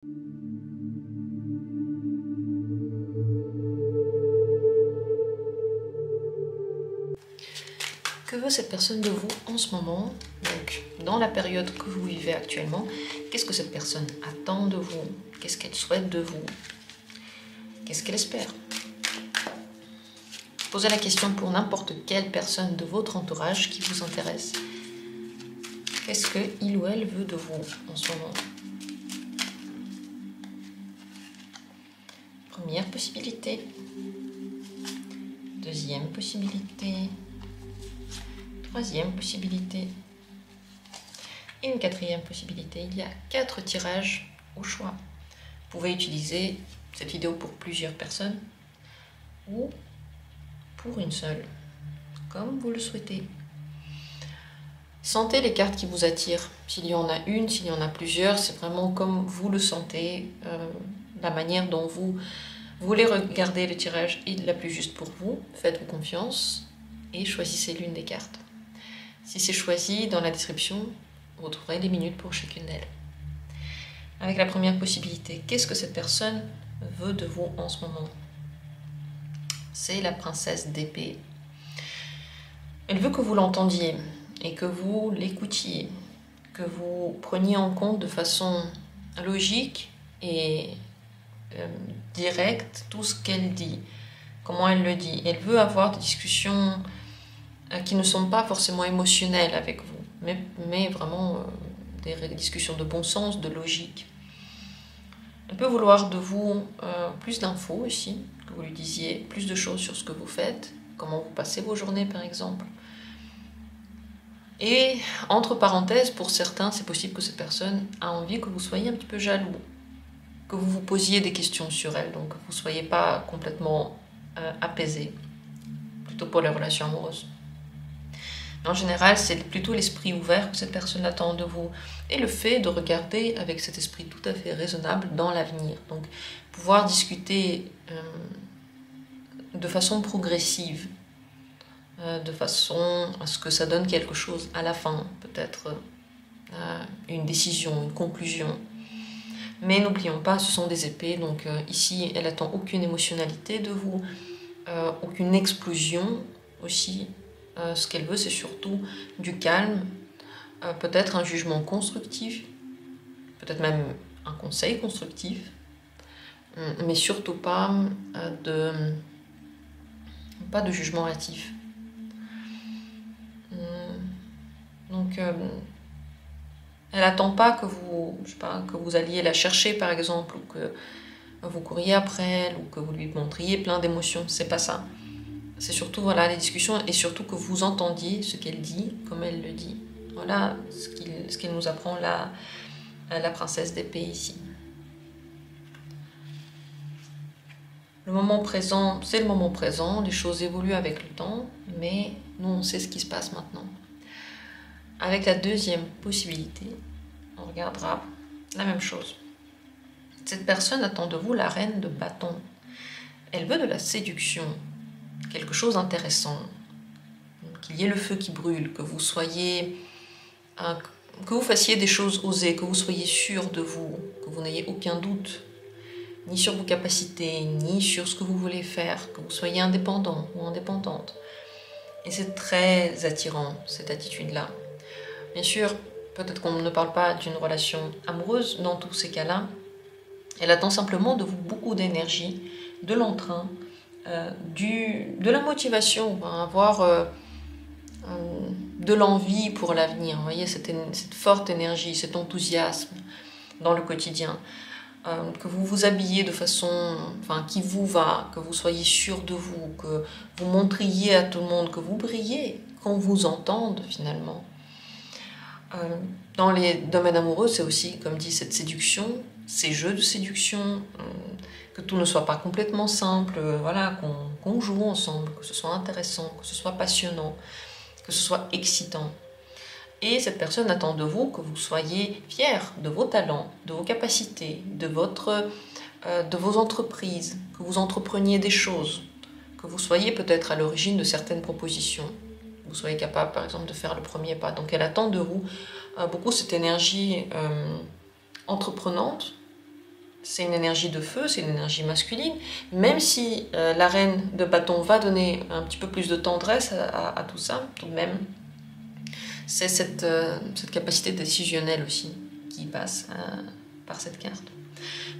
Que veut cette personne de vous en ce moment? Donc, dans la période que vous vivez actuellement, qu'est-ce que cette personne attend de vous? Qu'est-ce qu'elle souhaite de vous? Qu'est-ce qu'elle espère? Posez la question pour n'importe quelle personne de votre entourage qui vous intéresse. Qu'est-ce qu'il ou elle veut de vous en ce moment? Première possibilité. Deuxième possibilité. Troisième possibilité. Et une quatrième possibilité. Il y a 4 tirages au choix. Vous pouvez utiliser cette vidéo pour plusieurs personnes ou pour une seule, comme vous le souhaitez. Sentez les cartes qui vous attirent. S'il y en a une, s'il y en a plusieurs, c'est vraiment comme vous le sentez, la manière dont vous voulez regarder le tirage est la plus juste pour vous. Faites-vous confiance et choisissez l'une des cartes. Si c'est choisi, dans la description, vous trouverez les minutes pour chacune d'elles. Avec la première possibilité, qu'est-ce que cette personne veut de vous en ce moment? C'est la princesse d'épée. Elle veut que vous l'entendiez et que vous l'écoutiez, que vous preniez en compte de façon logique et directe tout ce qu'elle dit, comment elle le dit. Elle veut avoir des discussions qui ne sont pas forcément émotionnelles avec vous, mais vraiment des discussions de bon sens, de logique. Elle peut vouloir de vous plus d'infos aussi, que vous lui disiez plus de choses sur ce que vous faites, comment vous passez vos journées par exemple. Et entre parenthèses, pour certains, c'est possible que cette personne a envie que vous soyez un petit peu jaloux, que vous vous posiez des questions sur elle, donc que vous ne soyez pas complètement apaisé, plutôt pour les relations amoureuses. Mais en général, c'est plutôt l'esprit ouvert que cette personne attend de vous et le fait de regarder avec cet esprit tout à fait raisonnable dans l'avenir. Donc, pouvoir discuter de façon progressive, de façon à ce que ça donne quelque chose à la fin, peut-être une décision, une conclusion. Mais n'oublions pas, ce sont des épées, donc ici, elle attend aucune émotionnalité de vous, aucune explosion aussi. Ce qu'elle veut, c'est surtout du calme, peut-être un jugement constructif, peut-être même un conseil constructif, mais surtout pas de jugement hâtif. Donc, elle n'attend pas que vous, je sais pas, que vous alliez la chercher par exemple, ou que vous couriez après elle, ou que vous lui montriez plein d'émotions. C'est pas ça. C'est surtout voilà, les discussions et surtout que vous entendiez ce qu'elle dit, comme elle le dit. Voilà ce qu'il nous apprend la princesse d'épée ici. Le moment présent, c'est le moment présent, les choses évoluent avec le temps, mais nous on sait ce qui se passe maintenant. Avec la deuxième possibilité, on regardera la même chose. Cette personne attend de vous la reine de bâton. Elle veut de la séduction, quelque chose d'intéressant, qu'il y ait le feu qui brûle, que vous fassiez des choses osées, que vous soyez sûr de vous, que vous n'ayez aucun doute, ni sur vos capacités, ni sur ce que vous voulez faire, que vous soyez indépendant ou indépendante. Et c'est très attirant, cette attitude-là. Bien sûr, peut-être qu'on ne parle pas d'une relation amoureuse dans tous ces cas-là. Elle attend simplement de vous beaucoup d'énergie, de l'entrain, de la motivation, avoir de l'envie pour l'avenir. Vous voyez, cette forte énergie, cet enthousiasme dans le quotidien. Que vous vous habillez de façon qui vous va, que vous soyez sûr de vous, que vous montriez à tout le monde, que vous brillez, qu'on vous entende finalement. Dans les domaines amoureux, c'est aussi, comme dit, cette séduction, ces jeux de séduction, que tout ne soit pas complètement simple, voilà, qu'on joue ensemble, que ce soit intéressant, que ce soit passionnant, que ce soit excitant. Et cette personne attend de vous que vous soyez fiers de vos talents, de vos capacités, de vos entreprises, que vous entrepreniez des choses, que vous soyez peut-être à l'origine de certaines propositions, vous soyez capable par exemple de faire le premier pas. Donc elle attend de vous beaucoup cette énergie entreprenante, c'est une énergie de feu, c'est une énergie masculine, même si la reine de bâton va donner un petit peu plus de tendresse à tout ça, tout de même, c'est cette capacité décisionnelle aussi qui passe par cette carte.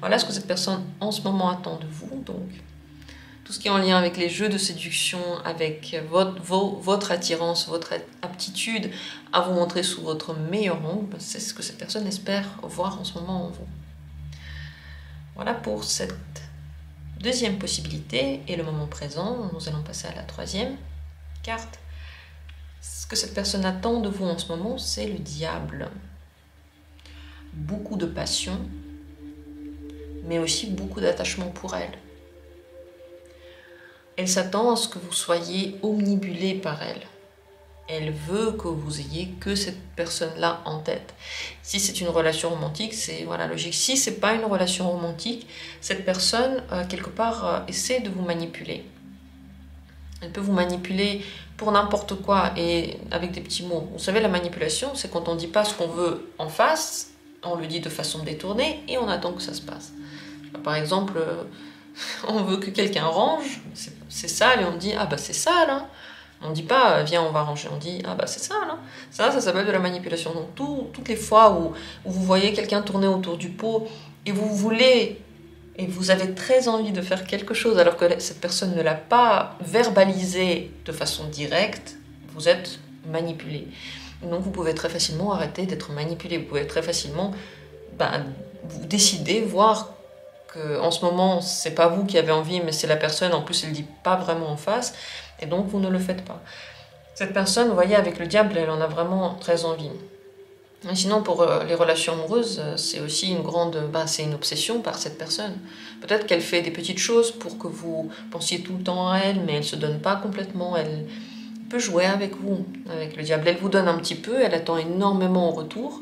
Voilà ce que cette personne en ce moment attend de vous, donc tout ce qui est en lien avec les jeux de séduction, avec votre attirance, votre aptitude à vous montrer sous votre meilleur angle, c'est ce que cette personne espère voir en ce moment en vous. Voilà pour cette deuxième possibilité et le moment présent. Nous allons passer à la troisième carte. Ce que cette personne attend de vous en ce moment, c'est le diable. Beaucoup de passion, mais aussi beaucoup d'attachement pour elle. Elle s'attend à ce que vous soyez omnibulé par elle. Elle veut que vous ayez que cette personne-là en tête. Si c'est une relation romantique, c'est voilà, logique. Si ce n'est pas une relation romantique, cette personne, quelque part, essaie de vous manipuler. Elle peut vous manipuler pour n'importe quoi et avec des petits mots. Vous savez, la manipulation, c'est quand on ne dit pas ce qu'on veut en face, on le dit de façon détournée et on attend que ça se passe. Par exemple, on veut que quelqu'un range, c'est sale, et on dit « Ah bah c'est sale hein !» On ne dit pas « Viens, on va ranger », on dit « Ah bah c'est sale hein !» Ça s'appelle de la manipulation. Donc toutes les fois où vous voyez quelqu'un tourner autour du pot et vous voulez, et vous avez très envie de faire quelque chose alors que cette personne ne l'a pas verbalisé de façon directe, vous êtes manipulé. Donc vous pouvez très facilement arrêter d'être manipulé. Vous pouvez très facilement vous décider, voir en ce moment, c'est pas vous qui avez envie, mais c'est la personne, en plus elle dit pas vraiment en face, et donc vous ne le faites pas. Cette personne, vous voyez, avec le diable, elle en a vraiment très envie. Et sinon, pour les relations amoureuses, c'est aussi c'est une obsession par cette personne. Peut-être qu'elle fait des petites choses pour que vous pensiez tout le temps à elle, mais elle se donne pas complètement, elle peut jouer avec vous, avec le diable. Elle vous donne un petit peu, elle attend énormément en retour,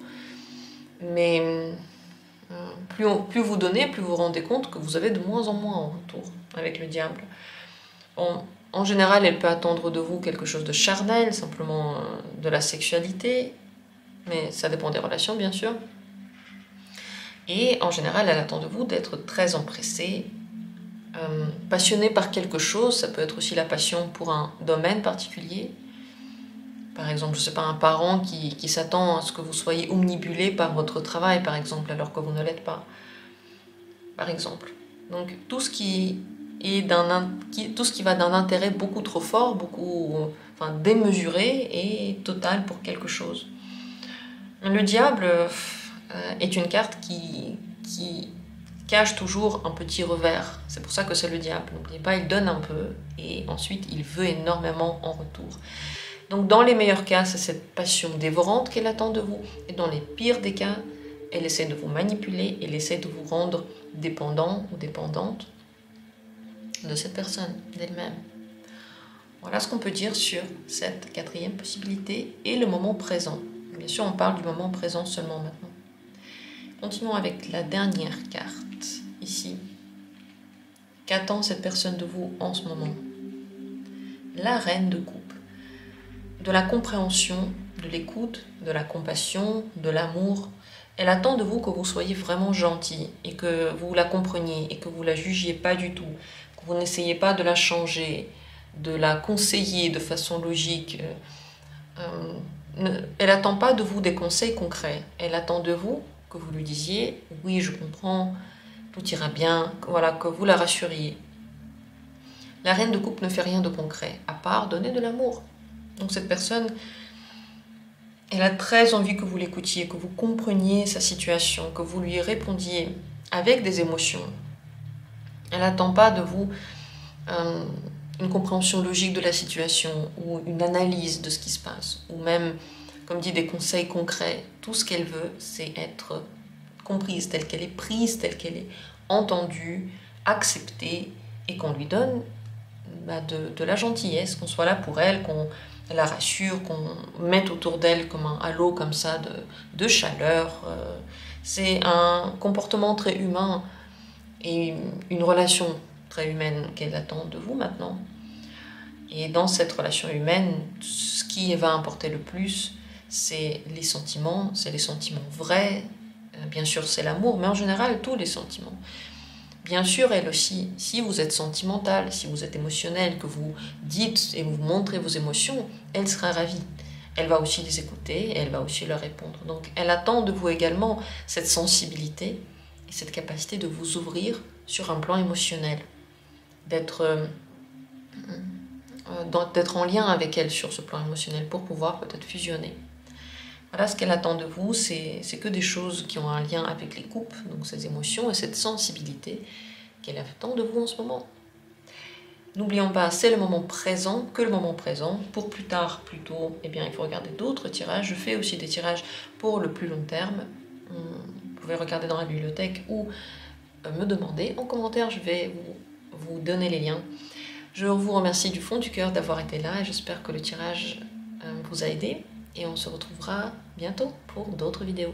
mais plus vous donnez, plus vous vous rendez compte que vous avez de moins en moins en retour avec le diable. En général, elle peut attendre de vous quelque chose de charnel, simplement de la sexualité, mais ça dépend des relations, bien sûr. Et en général, elle attend de vous d'être très empressé, passionné par quelque chose. Ça peut être aussi la passion pour un domaine particulier. Par exemple, je ne sais pas, un parent qui s'attend à ce que vous soyez omnibulé par votre travail, par exemple, alors que vous ne l'êtes pas. Par exemple. Donc, tout ce qui va d'un intérêt beaucoup trop fort, démesuré et total pour quelque chose. Le diable est une carte qui cache toujours un petit revers. C'est pour ça que c'est le diable. N'oubliez pas, il donne un peu et ensuite il veut énormément en retour. Donc dans les meilleurs cas, c'est cette passion dévorante qu'elle attend de vous. Et dans les pires des cas, elle essaie de vous manipuler, elle essaie de vous rendre dépendant ou dépendante de cette personne, d'elle-même. Voilà ce qu'on peut dire sur cette quatrième possibilité et le moment présent. Bien sûr, on parle du moment présent seulement maintenant. Continuons avec la dernière carte, ici. Qu'attend cette personne de vous en ce moment? La reine de coupe. De la compréhension, de l'écoute, de la compassion, de l'amour. Elle attend de vous que vous soyez vraiment gentil et que vous la compreniez et que vous la jugiez pas du tout, que vous n'essayez pas de la changer, de la conseiller de façon logique. Elle n'attend pas de vous des conseils concrets. Elle attend de vous que vous lui disiez « oui, je comprends, tout ira bien », voilà, que vous la rassuriez. La reine de coupe ne fait rien de concret, à part donner de l'amour. Donc cette personne, elle a très envie que vous l'écoutiez, que vous compreniez sa situation, que vous lui répondiez avec des émotions. Elle n'attend pas de vous une compréhension logique de la situation ou une analyse de ce qui se passe, ou même, comme dit, des conseils concrets. Tout ce qu'elle veut, c'est être comprise telle qu'elle est, prise telle qu'elle est, entendue, acceptée, et qu'on lui donne de la gentillesse, qu'on soit là pour elle, qu'on la rassure, qu'on mette autour d'elle comme un halo comme ça de chaleur. C'est un comportement très humain et une relation très humaine qu'elle attend de vous maintenant. Et dans cette relation humaine, ce qui va importer le plus, c'est les sentiments vrais, Bien sûr, c'est l'amour, mais en général, tous les sentiments. Bien sûr, elle aussi, si vous êtes sentimental, si vous êtes émotionnel, que vous dites et vous montrez vos émotions, elle sera ravie. Elle va aussi les écouter et elle va aussi leur répondre. Donc, elle attend de vous également cette sensibilité et cette capacité de vous ouvrir sur un plan émotionnel, d'être en lien avec elle sur ce plan émotionnel pour pouvoir peut-être fusionner. Voilà, ce qu'elle attend de vous, c'est que des choses qui ont un lien avec les couples, donc ces émotions et cette sensibilité qu'elle attend de vous en ce moment. N'oublions pas, c'est le moment présent, que le moment présent. Pour plus tard, plus tôt, eh bien, il faut regarder d'autres tirages. Je fais aussi des tirages pour le plus long terme. Vous pouvez regarder dans la bibliothèque ou me demander en commentaire, je vais vous donner les liens. Je vous remercie du fond du cœur d'avoir été là et j'espère que le tirage vous a aidé. Et on se retrouvera bientôt pour d'autres vidéos.